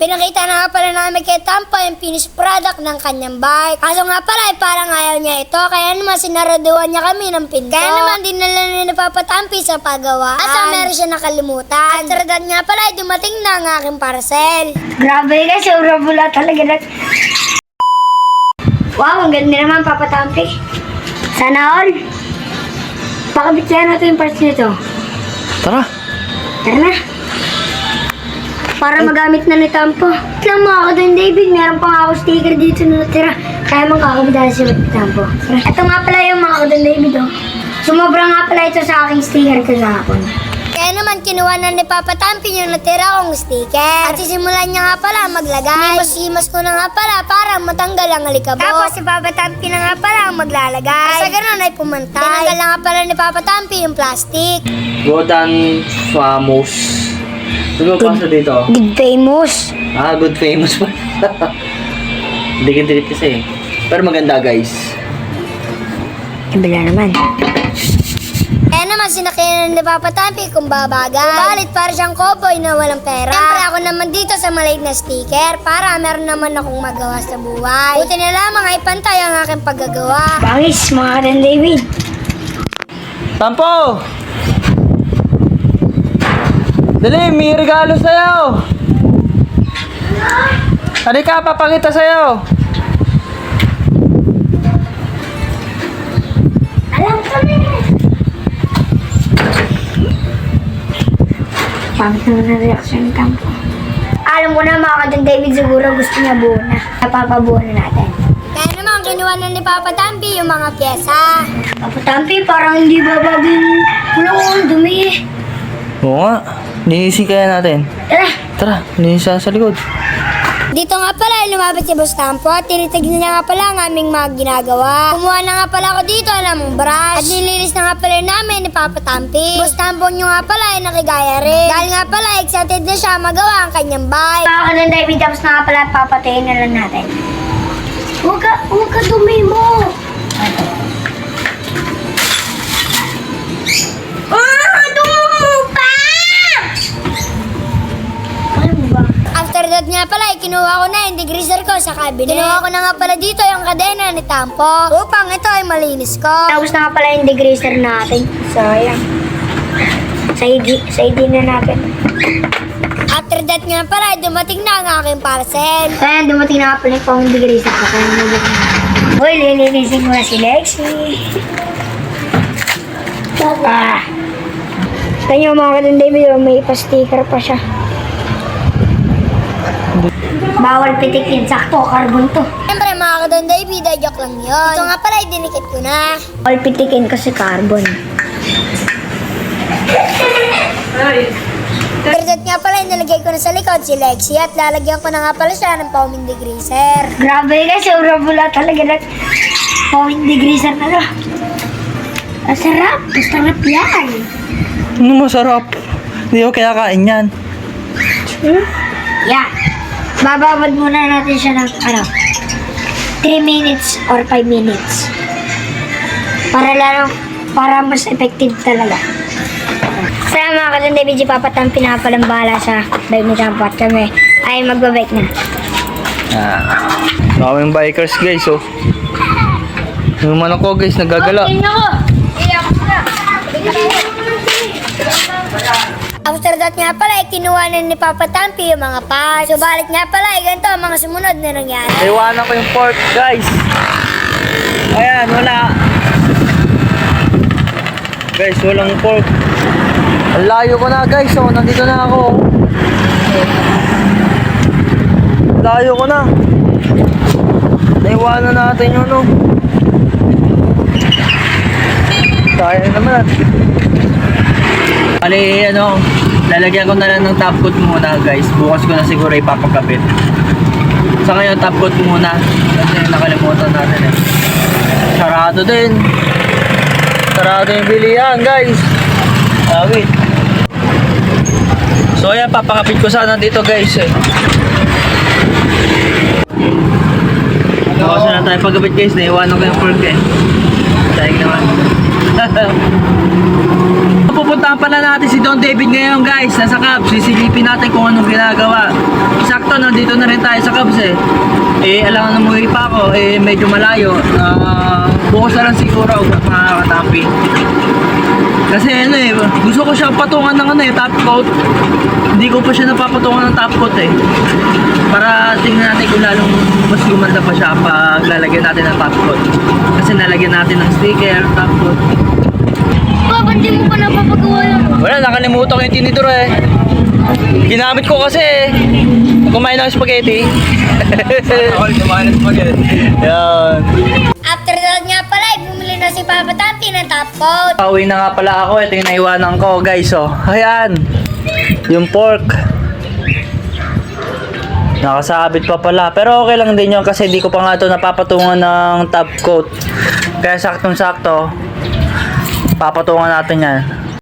Pinakita na nga pala namin kay Tampo yung finished product ng kanyang bike. Kaso nga pala ay parang ayaw niya ito, kaya naman sinaraduan niya kami ng pinto. Kaya naman dinala ni Papa Tampi sa paggawaan. Asa meron siya nakalimutan. After that nga pala ay dumating na ang aking parcel. Grabe guys, sobrang bula talaga na. Wow, ang ganda naman Papa Tampi. Sana all. Pakabityan natin yung parts nito. Tara. Tara na. Para magamit na ni Tampo. Lang mga kadon David, meron pa nga ako sticker dito na natira. Kaya magkakabidala si Tampo. Ito nga pala yung mga kadon David oh. Sumobra nga pala ito sa aking sticker kahapon. Kaya naman kinuha na ni Papa Tampi yung natira kong sticker. At sisimulan niya nga pala maglagay. Himas ko na nga pala para matanggal ang alikabok. Tapos si Papa Tampi na nga pala ang maglalagay. Sa ganun ay pumantay. Tinanggal na nga pala ni Papa Tampi yung plastic. Good and famous. Ano ba pasa dito? Good famous. Good famous pa. Dikit-dikit kasi. Pero maganda guys. Ibila naman. Kaya naman sinakyan ni Papa Tampi kung babagay. Balit para siyang cowboy na walang pera. Siyempre ako naman dito sa maliit na sticker para meron naman akong magawa sa buhay. Buti na lamang ay pantay ang aking paggagawa. Bangis mga kadon David. Tampo! Dali, may regalo sa'yo! Halika, papakita sa'yo! Alam ko na eh. Pangit naman na reaksyon ni Tampo. Alam ko na mga kadon David siguro gusto niya buo na. Napapabuo na natin. Kaya naman kinuha na ni Papa Tampi yung mga pyesa. Papa Tampi parang hindi babagin. Wala ko ang dumi eh. Oo nga. Nihisi kaya natin. Tara. Tara, nihisa sa likod. Dito nga pala ay lumapit si Boss Tampo at tinitignan niya nga pala ang aming mga ginagawa. Kumuha na nga pala ako dito ng brush at nililis na nga pala namin ni Papa Tampi. Boss Tampo nyo nga pala ay nakigaya rin. Dahil nga pala excited na siya magawa ang kanyang bike. Mga kanon David, tapos na nga pala at papatayin na lang natin. Huwag ka dumi mo! After that nga pala, kinuha ko na yung degreaser ko sa cabinet. Kinuha ko na nga pala dito yung kadena ni Tampo upang ito ay malinis ko. Tapos na nga pala yung degreaser natin. So, ayan. Sa ID na natin. After that nga pala, dumating na ang aking parcel. Ayan, dumating na nga pala yung degreaser ko. Uy, lilinisin mo na si Lexi. Kanya mga kadon David, may pa-sticker pa siya. Bawal pitikin, sakto, carbon to. Siyempre mga kadon David, joke lang yun. Ito nga pala, dinikit ko na. Bawal pitikin kasi carbon. Perdet nga pala, nilagay ko na sa likod si Lexi at lalagyan ko na nga pala siya ng foaming degreaser. Grabe guys, sobrang bula talaga na foaming degreaser na to. Masarap, masarap yan. Ano masarap? Hindi ko kaya kain yan. Yeah. Bababad muna natin siya ng 3 minutes or 5 minutes. Para mas effective talaga. Sa mga kadon David, si Papa Tampi na palang bahala sa bike ni Tampo at kami ay magbabike na. Maraming bikers guys oh. Yung manok ko guys, nagagala. After that nga pala, kinuha na ni Papa Tampi yung mga parts. Subalit nga pala, ganito ang mga sumunod na nangyari. Iwanan ko yung pork guys. Ayan, wala. Guys, walang pork. Ang layo ko na guys, oh. Nandito na ako. Layo ko na. Naiwanan natin yun, no. Sayang naman. Bali, lalagyan ko na lang ng top coat muna guys. Bukas ko na siguro ipapakabit. Sa ngayon, top coat muna. Kasi nakalimutan natin eh. Sarado din. Sarado yung bilihan guys. Wait. So ayan, papakapit ko sana dito guys eh. Bukas na tayo pagkabit guys. Naiwanan ko yung fork eh. Sayang naman. pupuntahan pala natin si Don David ngayon guys. Nasa Cubs. Sisilipin natin kung anong ginagawa. Sakto, nandito na rin tayo sa Cubs eh. Alam na umuwi pa ako. Medyo malayo. Bukas na lang siguro mga katampi. Kasi gusto ko siya patungan ng top coat. Hindi ko pa siya napapatungan ng top coat eh. Para tingnan natin kung lalong mas gumanda pa siya pag lalagyan natin ng top coat. Kasi nalagyan natin ng sticker, top coat. Papa, hindi mo pa napapagawa yun. Wala, nakalimutan ko yung tinidor eh. Ginamit ko kasi kumain ng spaghetti. Ako kumain ng spaghetti. Yan. After that nga pala, bumili na si Papa Tampi ng top coat. Pauwi na nga pala ako. Ito yung naiwanan ko guys oh. Ayan. Yung pork. Nakasabit pa pala. Pero okay lang din yun kasi di ko pa nga ito napapatungan ng top coat. Kaya saktong sakto. Papatungan natin yan.